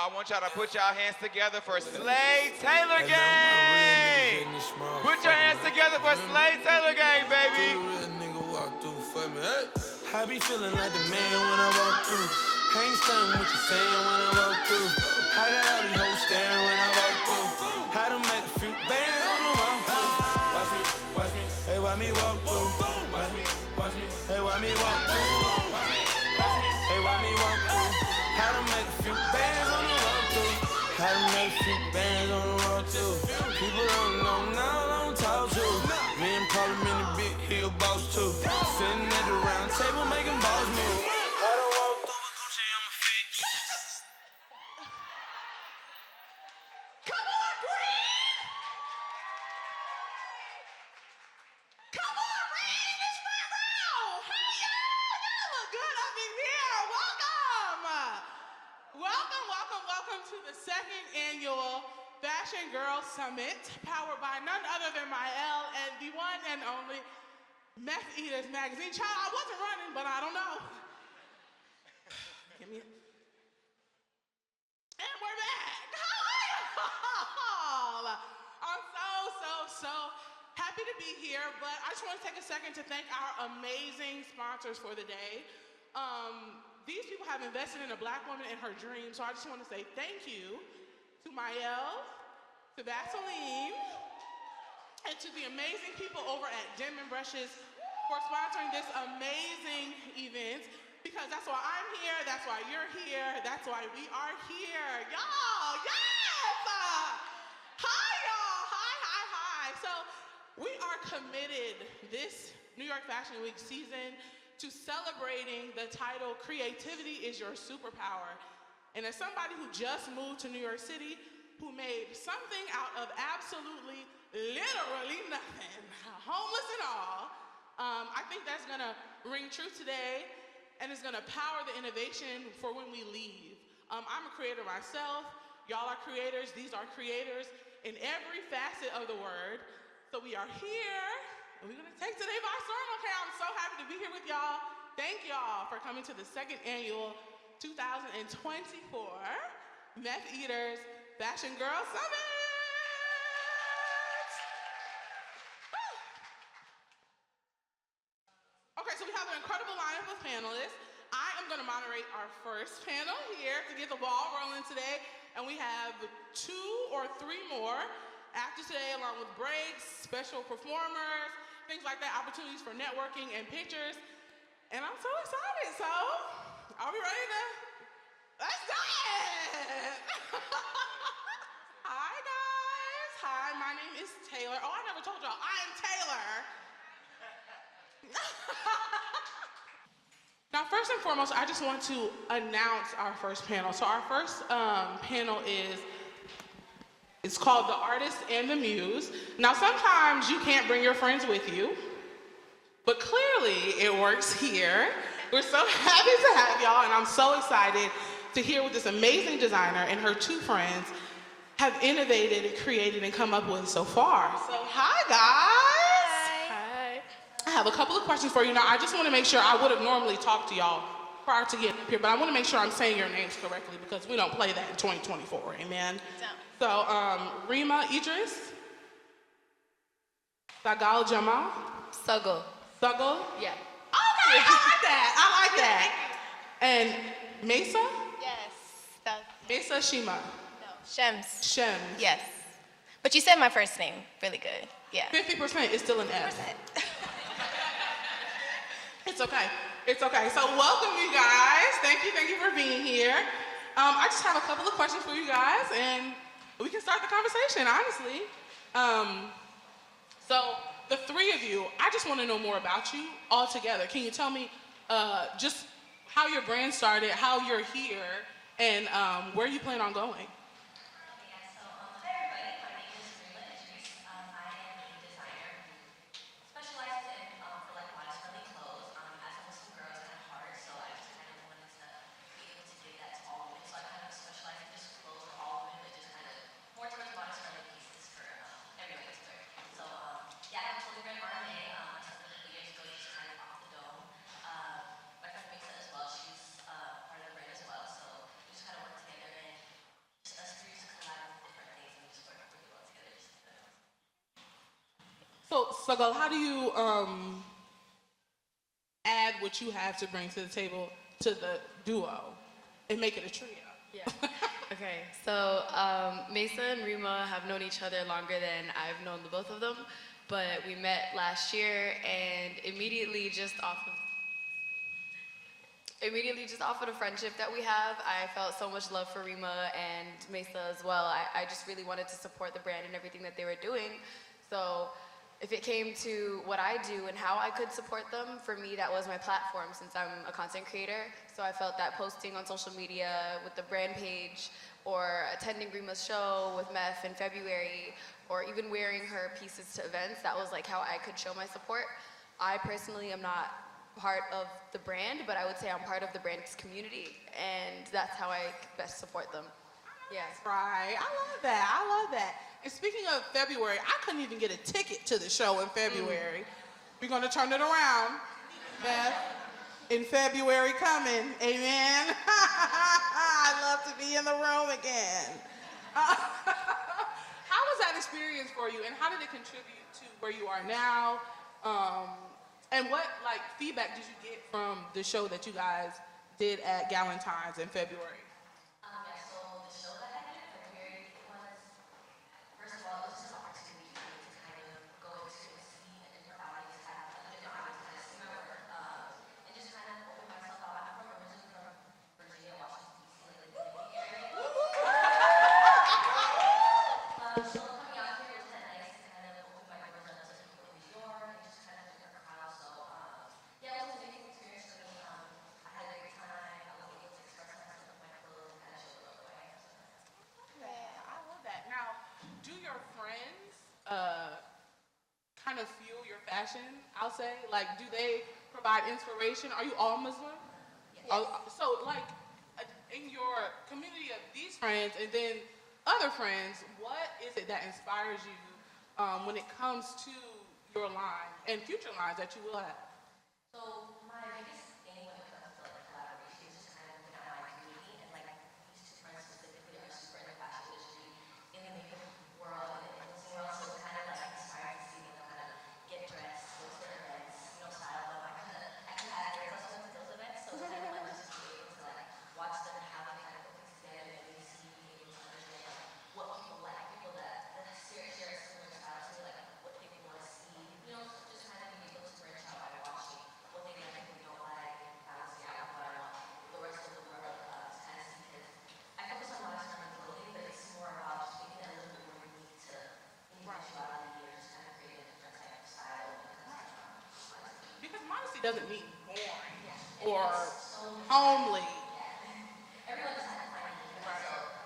I want y'all to put y'all hands together for Slade Taylor Gang. Put your hands together for Slade Taylor Gang, baby. I be feeling like the man when I walk through. Ain't stunning what you saying when I walk through. I got all these hoes staring when I walk through. I done make a few bands on the walk through. Watch me, hey, watch me walk through. Watch me, hey, watch me walk through. Hey, watch me walk through. I done make a few bands on the walk through. I done make a few bands on the walk through. People don't know now, I don't talk to. Me and Parliament the big hill boss too. Sitting at the round table making balls move. I don't walk through with Gucci on my feet. Come on, Green! Come on, Green! It's front row! Hey, y'all look good up in here. Welcome to the second annual Fashion Girl Summit, powered by none other than Mayel and the one and only MEFeater magazine. Child, I wasn't running, but I don't know. Give me a... And we're back. How are y'all? I'm so happy to be here, but I just want to take a second to thank our amazing sponsors for the day. These people have invested in a black woman and her dream, so I just want to say thank you to Mayel, to Vaseline, and to the amazing people over at Gem and Brushes for sponsoring this amazing event, because that's why I'm here, that's why you're here, that's why we are here. Y'all, yes! Hi, y'all, hi. So we are committed this New York Fashion Week season to celebrating the title, Creativity is Your Superpower. And as somebody who just moved to New York City, who made something out of absolutely, literally nothing, homeless and all, I think that's gonna ring true today, and it's gonna power the innovation for when we leave. I'm a creator myself, y'all are creators, these are creators in every facet of the word. So we are here, and we're gonna take today by storm, okay? I'm so happy to be here with y'all. Thank y'all for coming to the second annual 2024 MEFeater's Fashion Girl Summit. Okay, so we have an incredible lineup of panelists. I am gonna moderate our first panel here to get the ball rolling today, and we have 2 or 3 more after today, along with breaks, special performers, things like that, opportunities for networking and pictures. And I'm so excited, so are we ready to, let's do it! Hi guys, hi, my name is Taylor. Oh, I never told y'all, I am Taylor. Now, first and foremost, I just want to announce our first panel. So our first panel it's called The Artist and the Muse. Now, sometimes you can't bring your friends with you, but clearly it works here. We're so happy to have y'all, and I'm so excited to hear what this amazing designer and her 2 friends have innovated, created, and come up with so far. So, hi guys. Hi. I have a couple of questions for you. Now, I just want to make sure, I would have normally talked to y'all prior to getting up here, but I want to make sure I'm saying your names correctly because we don't play that in 2024, amen? So, Reema Idris, Sagal Jamal, Sagal. Sagal? Yeah. Okay, I like that. And Maysa? Yes. That's Maysa Shima. no. Shems. Shem. Yes. But you said my first name really good. Yeah. 50% is still an F. It's okay. It's okay. So welcome you guys. Thank you for being here. I just have a couple of questions for you guys, and we can start the conversation, honestly. So the 3 of you, I just want to know more about you all together. Can you tell me just how your brand started, how you're here, and where you plan on going? Hi everybody, my name is Reema Idris. I am a designer who specializes in for like body-friendly clothes. As a Muslim girl, it's kind of hard, so I just kind of wanted to be able to give that to all women. So I kind of specialize in just clothes for all women, but just kind of more towards body-friendly pieces for everyone to wear. So yeah, I have a clothing brand RMA. I started a couple years ago, just kind of off the dome. My friend Maysa as well, she's part of the brand as well. So we just kind of work together and Sagal, how do you add what you have to bring to the table to the duo and make it a trio? Yeah. Okay. So Maysa and Reema have known each other longer than I've known the both of them, but we met last year, and immediately just off of the friendship that we have, I felt so much love for Reema and Maysa as well. I just really wanted to support the brand and everything that they were doing. So if it came to what I do and how I could support them, for me that was my platform since I'm a content creator. So I felt that posting on social media with the brand page, or attending Reema's show with MEF in February, or even wearing her pieces to events, that was like how I could show my support. I personally am not part of the brand, but I would say I'm part of the brand's community, and that's how I best support them. Yeah. Right. I love that. I love that. And speaking of February, I couldn't even get a ticket to the show in February. We're going to turn it around, Beth. In February coming. Amen. I'd love to be in the room again. How was that experience for you, and how did it contribute to where you are now? And what feedback did you get from the show that you guys did at Galentine's in February? Yeah, so the show that I did in February, it was, first of all, it was just an opportunity for me to kind of go to see a different audience, kind of see my work, and just kind of open myself out. I'm originally from Virginia, Washington, D.C., like the DMV area. So coming out here was kind of nice to kind of open my doors up to people in New York and just kind of different crowds. So yeah, it was an amazing experience for me. I had a great time. I was able to express myself with my clothes and kind of show love the way. Yeah, I love that. Now, do your friends kind of fuel your fashion, I'll say? Like, do they provide inspiration? Are you all Muslim? Yes. So, in your community of these friends and then other friends, what is it that inspires you when it comes to your line and future lines that you will have? So my biggest thing when it comes to collaboration is just kind of looking at my community, and these two friends specifically are super in the fashion industry, in the makeup world, and in the world, so it's kind of inspiring to see them kind of get dressed, go to their events, style them. I can add their myself to those events, so it's kind of just be able to watch them and how they kind of put things together and really see, able to understand what people like, people that share similar styles, so what people want to see, just kind of being able to branch out by watching what they like and what they don't like, and balancing out what I want the rest of the world to kind of see, because I focus on lifestyle and clothing, but it's more about just making it a little bit more unique to individuality and just kind of create a different type of style. Because modesty doesn't mean boring or homely. Everyone just had to find it, so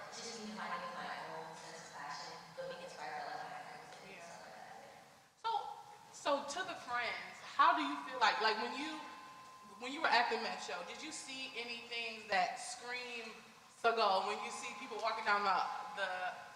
it's just me finding my own sense of fashion, but being inspired by my friends and stuff like that. So to the friends, how do you feel like when you were at the Met show, did you see anything that scream Sagal? When you see people walking down the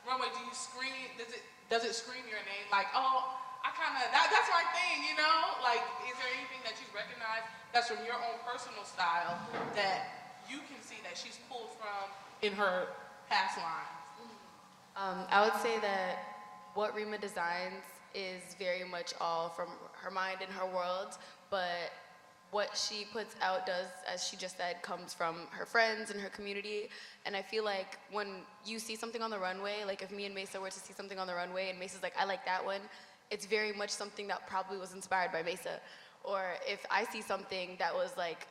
runway, do you scream? Does it scream your name? Like, oh, that's my thing, is there anything that you recognize that's from your own personal style that you can see that she's pulled from in her past lines? I would say that what Reema designs is very much all from her mind and her world, but what she puts out does, as she just said, comes from her friends and her community. And I feel like when you see something on the runway, like if me and Maysa were to see something on the runway and Maysa's like, I like that one, it's very much something that probably was inspired by Maysa. Or if I see something that was like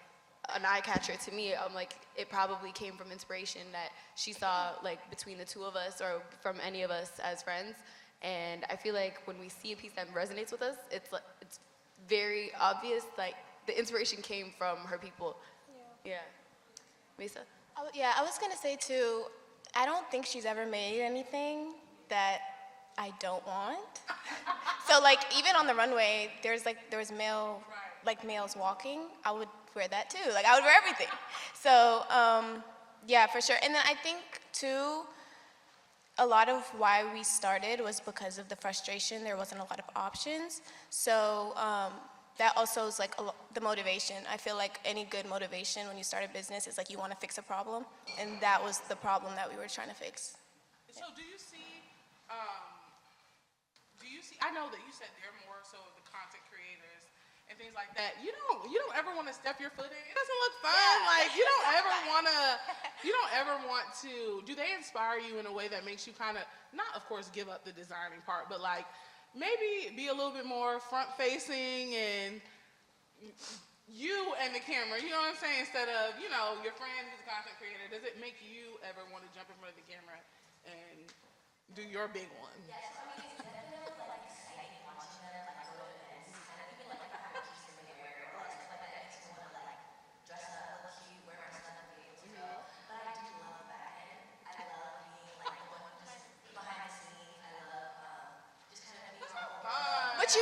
an eye catcher to me, I'm like, it probably came from inspiration that she saw between the two of us or from any of us as friends. And I feel like when we see a piece that resonates with us, it's very obvious, the inspiration came from her people. Yeah. Maysa? I was gonna say too, I don't think she's ever made anything that I don't want. So even on the runway, there was males walking. I would wear that too. I would wear everything. So yeah, for sure. And then I think too, a lot of why we started was because of the frustration. There wasn't a lot of options. So that also is the motivation. I feel like any good motivation when you start a business is you want to fix a problem, and that was the problem that we were trying to fix. So do you see do you see? I know that you said they're more so the content creators and things like that. You don't ever want to step your foot in. It doesn't look fun. Yeah. Like you don't ever want to. Do they inspire you in a way that makes you kind of not, of course, give up the designing part, but like maybe be a little bit more front facing and you and the camera, you know what I'm saying? Instead of, your friend who's a content creator, does it make you ever want to jump in front of the camera and do your big one? Yes, I mean, it's definitely like exciting watching them like go to events, and even like if I have a piece in the mirror or like stuff like that, it makes me want to like dress up, look cute, wear my stuff, and be able to go. But I do love that, and I love being like the one just behind the scenes. I love just kind of being our own. But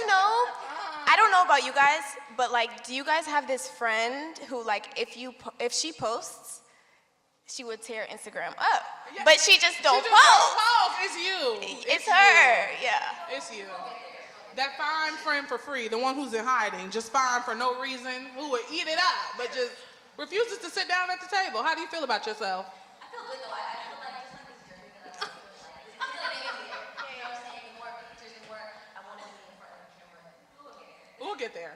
I don't know about you guys, but like, do you guys have this friend who like, if she posts, she would tear Instagram up, but she just don't post. It's you. It's her, yeah. It's you. That fine friend for free, the one who's in hiding, just fine for no reason, who would eat it up, but just refuses to sit down at the table. How do you feel about yourself? I feel good though. I feel like just like this journey that I feel like this is like you know what I'm saying? The more pictures, the more I want to be in front of the camera. We'll get there.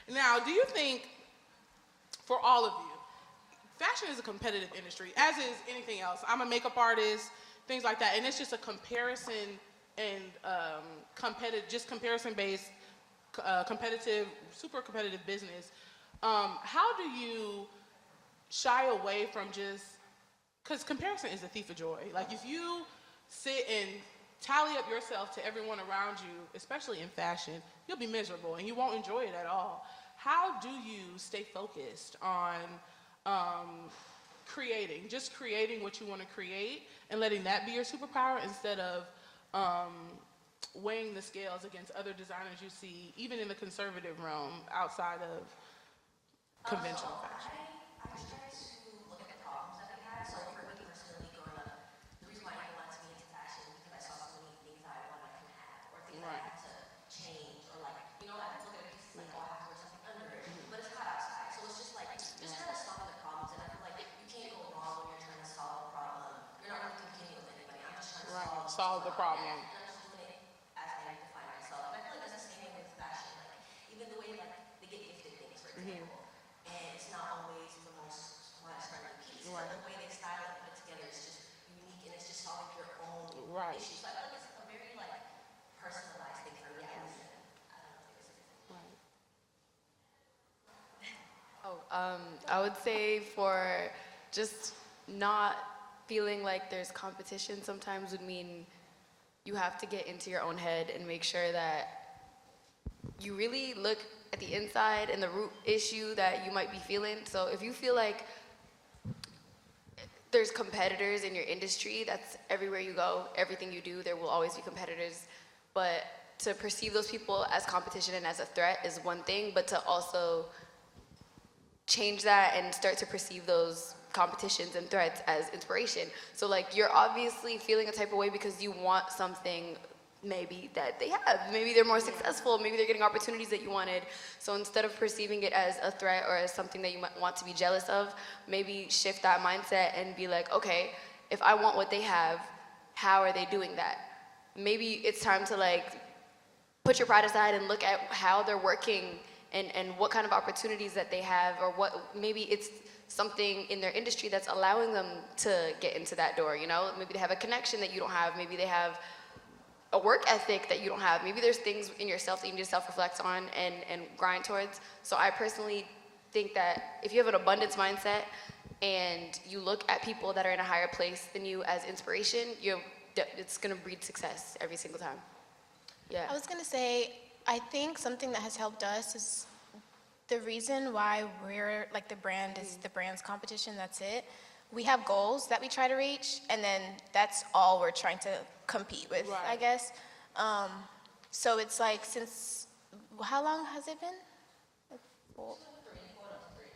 Now, do you think, for all of you, fashion is a competitive industry, as is anything else. I'm a makeup artist, things like that, and it's just a comparison and comparison-based, competitive, super competitive business. How do you shy away from because comparison is the thief of joy. Like if you sit and tally up yourself to everyone around you, especially in fashion, you'll be miserable and you won't enjoy it at all. How do you stay focused on creating what you want to create and letting that be your superpower instead of weighing the scales against other designers you see, even in the conservative realm, outside of conventional fashion? I try to look at the problems that we had. So for me personally, growing up, the reason why I wanted to be into fashion is because I saw so many things that I wanted to have, or things that I had to change, or like, I have to look at a piece like, oh, I have to wear something under it, but it's hot outside. So it's just like, just trying to solve the problems, and I feel like you can't go wrong when you're trying to solve a problem. You're not really competing with anybody. I'm just trying to solve the problem. Yeah, and I'm just doing it as I define myself. And I feel like that's the same way with fashion. Like, even the way like they get gifted things, for example. And it's not always the most class-friendly piece. But the way they style it and put it together is just unique, and it's just solving your own issues. So I feel like it's a very like personalized thing for me. I don't know if there's I would say for just not feeling like there's competition sometimes would mean you have to get into your own head and make sure that you really look at the inside and the root issue that you might be feeling. So if you feel like there's competitors in your industry, that's everywhere you go, everything you do, there will always be competitors. But to perceive those people as competition and as a threat is one thing, but to also change that and start to perceive those competitions and threats as inspiration. So like you're obviously feeling a type of way because you want something maybe that they have. Maybe they're more successful, maybe they're getting opportunities that you wanted. So instead of perceiving it as a threat or as something that you might want to be jealous of, maybe shift that mindset and be like, okay, if I want what they have, how are they doing that? Maybe it's time to like put your pride aside and look at how they're working and what kind of opportunities that they have, or what maybe it's something in their industry that's allowing them to get into that door, Maybe they have a connection that you don't have, maybe they have a work ethic that you don't have. Maybe there's things in yourself that you need to self-reflect on and grind towards. So I personally think that if you have an abundance mindset and you look at people that are in a higher place than you as inspiration, it's gonna breed success every single time. Yeah. I was gonna say, I think something that has helped us is the reason why we're like the brand is the brand's competition, that's it. We have goals that we try to reach, and then that's all we're trying to compete with, I guess. So it's like how long has it been?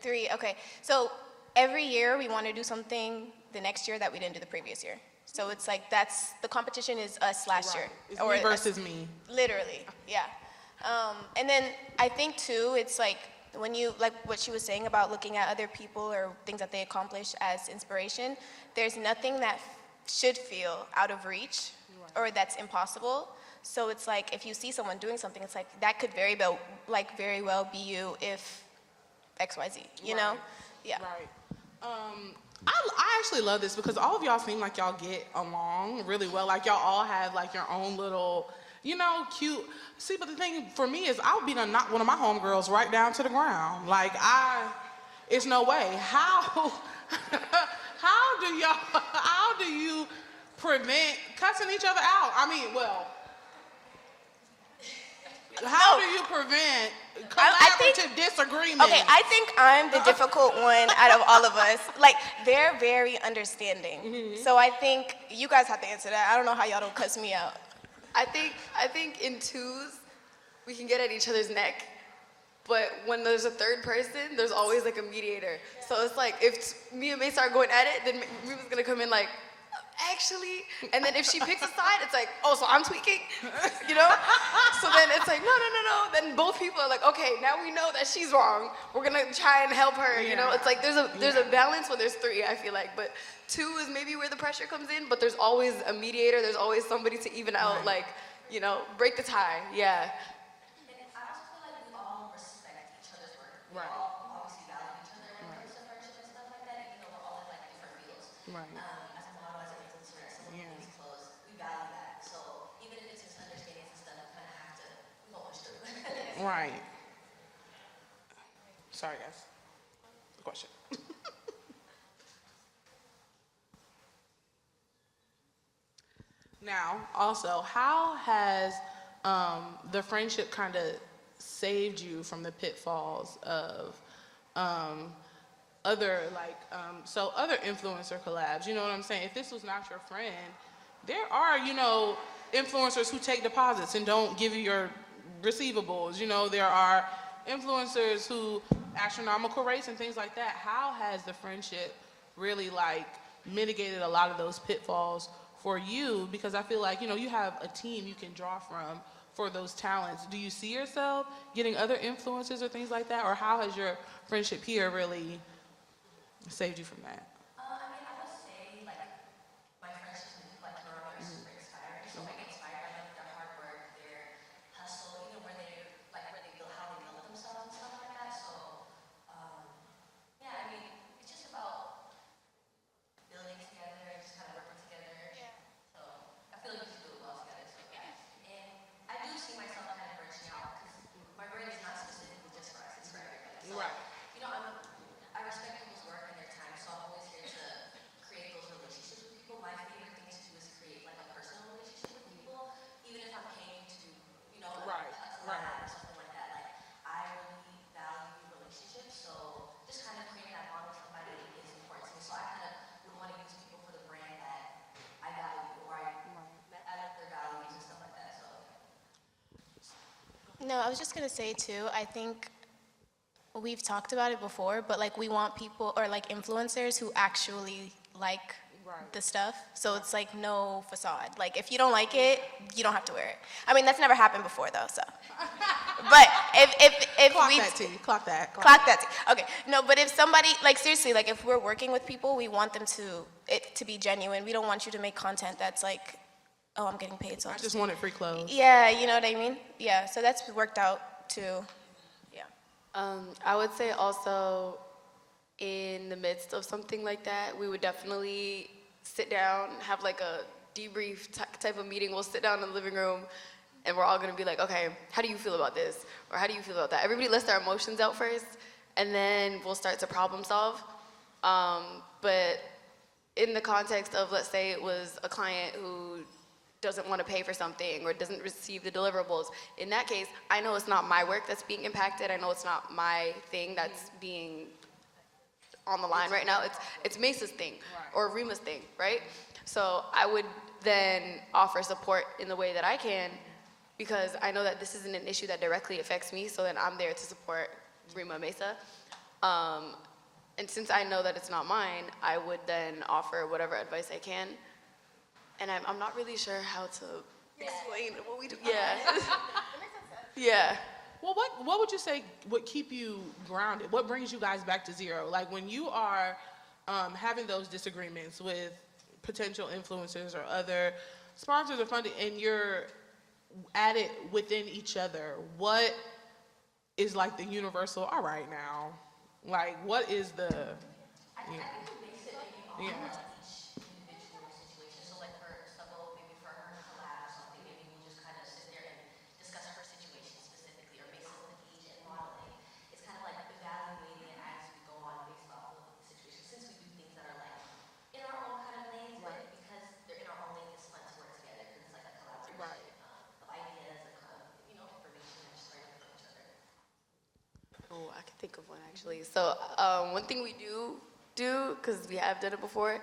3, okay. So every year we want to do something the next year that we didn't do the previous year. So it's like the competition is us last year. It's me versus me. Literally, yeah. And then I think too, it's like when you, like what she was saying about looking at other people or things that they accomplish as inspiration, there's nothing that should feel out of reach or that's impossible. So it's like if you see someone doing something, it's like that could very well be you if XYZ, you know? Yeah. Right. I actually love this because all of y'all seem like y'all get along really well. Like y'all all have like your own little, you know, cute. See, but the thing for me is I would be done knock one of my homegirls right down to the ground. Like it's no way. How do you prevent cussing each other out? I mean, well, how do you prevent collaborative disagreement? Okay, I think I'm the difficult one out of all of us. Like, they're very understanding. So I think you guys have to answer that. I don't know how y'all don't cuss me out. I think in twos, we can get at each other's neck. But when there's a third person, there's always like a mediator. So it's like, if me and Maysa are going at it, then Reema's gonna come in like, actually, and then if she picks a side, it's like, oh, so I'm tweaking, you know? So then it's like, no. Then both people are like, okay, now we know that she's wrong. We're gonna try and help her, you know? It's like there's a balance when there's three, I feel like, but two is maybe where the pressure comes in, but there's always a mediator, there's always somebody to even out, like, you know, break the tie, yeah. And I also feel like we all respect each other's work. We Right. all obviously value each other when it comes to friendship and stuff like that, even though we're all in like different fields. Right. As a model, as an influencer, as someone who makes clothes, we value that. So even if it's misunderstandings and stuff, we kind of have to, we gonna push through. Right. Sorry, guys. Question. Now, also, how has the friendship kind of saved you from the pitfalls of other other influencer collabs? You know what I'm saying? If this was not your friend, there are, you know, influencers who take deposits and don't give you your receivables. You know, there are influencers who astronomical rates and things like that. How has the friendship really like mitigated a lot of those pitfalls for you? Because I feel like, you know, you have a team you can draw from for those talents. Do you see yourself getting other influencers or things like that? Or how has your friendship here really saved you from that? I mean, I would say like my friendships with people like her are super inspiring. So I get inspired by like their hard work, their hustle, even where they build how they build themselves and stuff like that. So yeah, I mean, it's just about building together and just kind of working together. Yeah. So I feel like we should do it well together. So yeah. And I do see myself kind of branching out because my brand is not specifically just for us; it's for everybody. So, Right. you know, I respect people's work and their time, so I'm always here to create those relationships with people. My favorite thing to do is create like a personal relationship with people, even if I'm paying to, you know, Right, a right. lab or something like that. Like I really value relationships, so just kind of creating that bond with somebody is important to me. So I kind of would want to use people for the brand that I value or I like their values and stuff like that. So No, I was just gonna say too, I think we've talked about it before, but like we want people or like influencers who actually like the stuff. So it's like no facade. Like if you don't like it, you don't have to wear it. I mean, that's never happened before though, so. But if Clock we that, T. Clock that. clock that. Okay, no, but if somebody, like seriously, like if we're working with people, we want them to be genuine. We don't want you to make content that's like, oh, I'm getting paid, so I'll I just wanted free clothes. yeah, you know what I mean? Yeah, so that's worked out too. Yeah. I would say also in the midst of something like that, we would definitely sit down, have like a debrief type of meeting. We'll sit down in the living room and we're all gonna be like, okay, how do you feel about this? Or how do you feel about that? Everybody lets their emotions out first and then we'll start to problem solve. But in the context of, let's say it was a client who doesn't want to pay for something or doesn't receive the deliverables. In that case, I know it's not my work that's being impacted. I know it's not my thing that's being on the line right now. It's Maysa's thing or Reema's thing, right? So I would then offer support in the way that I can because I know that this isn't an issue that directly affects me, so then I'm there to support Reema and Maysa. And since I know that it's not mine, I would then offer whatever advice I can. And I'm not really sure how to explain what we do. Yeah. Yeah. Well, what would you say would keep you grounded? What brings you guys back to zero? Like when you are having those disagreements with potential influencers or other sponsors or funding, and you're at it within each other, what is like the universal, all right now, like what is the, I think it makes it maybe all about each individual situation. So like for Sagal, maybe for her collab or something, maybe we just kind of sit there and discuss her situation specifically, or Maysa with the age and modeling. It's kind of like evaluating it as we go on based off of the situation. Since we do things that are like in our own kind of lanes, but because they're in our own lane, it's fun to work together because it's like a collaboration of ideas, information, and just learning from each other. Oh, I can think of one actually. So one thing we do, because we have done it before,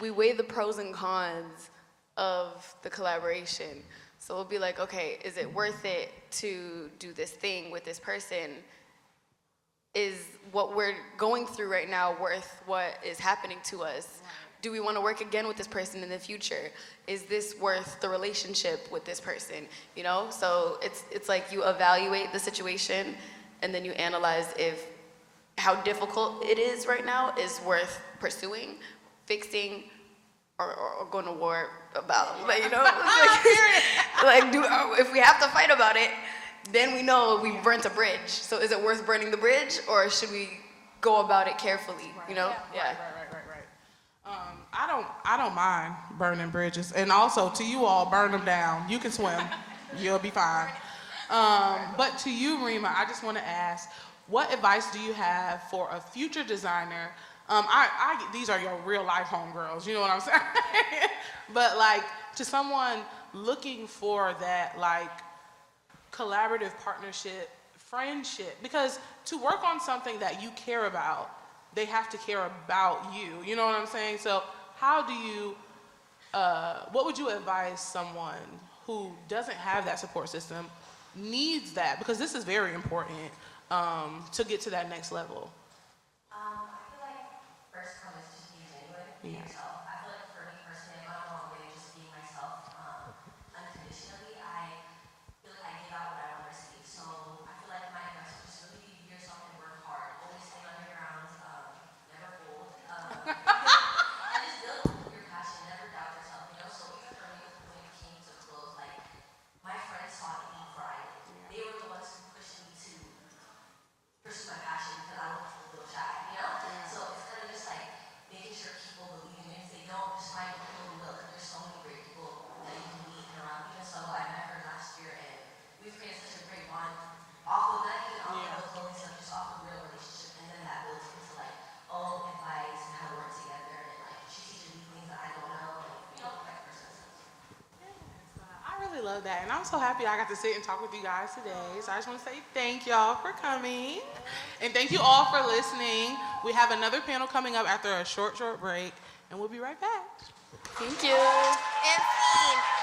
we weigh the pros and cons of the collaboration. So we'll be like, okay, is it worth it to do this thing with this person? Is what we're going through right now worth what is happening to us? Do we want to work again with this person in the future? Is this worth the relationship with this person? You know, so it's like you evaluate the situation and then you analyze if how difficult it is right now is worth pursuing, fixing, or going to war about. Like, you know, if we have to fight about it, then we know we've burnt a bridge. So is it worth burning the bridge, or should we go about it carefully? You know? Right. I don't mind burning bridges, and also to you all, burn them down. You can swim, you'll be fine. But to you, Reema, I just want to ask, what advice do you have for a future designer? These are your real life homegirls, you know what I'm saying? But like to someone looking for that like collaborative partnership, friendship, because to work on something that you care about, they have to care about you. You know what I'm saying? So how do you, what would you advise someone who doesn't have that support system, needs that, because this is very important to get to that next level? I feel like first come is just being genuine, being yourself. I feel like for me personally, I got a long way just being myself unconditionally. I feel like I give out what I want to receive. So I feel like my advice is just really be yourself and work hard. Always stay on your grounds, never fold. And just build your passion, never doubt yourself. You know, so even for me, when it came to clothes, like my friends saw me for I did. They were the ones who pushed me to pursue my passion because I was a little shy, you know? So it's kind of just like making sure people believe in you. If they don't, just find people who will, because there's so many great people that you can meet and around. Even so, I met her last year, and we've created such a great bond off of that, even off of the clothing stuff, just off of real relationship. And then that builds into like, advice and how to work together, and like she teaches me things that I don't know, and vice versa. I really love that, and I'm so happy I got to sit and talk with you guys today. So I just want to say thank y'all for coming, and thank you all for listening. We have another panel coming up after a short break, and we'll be right back. Thank you. And scene.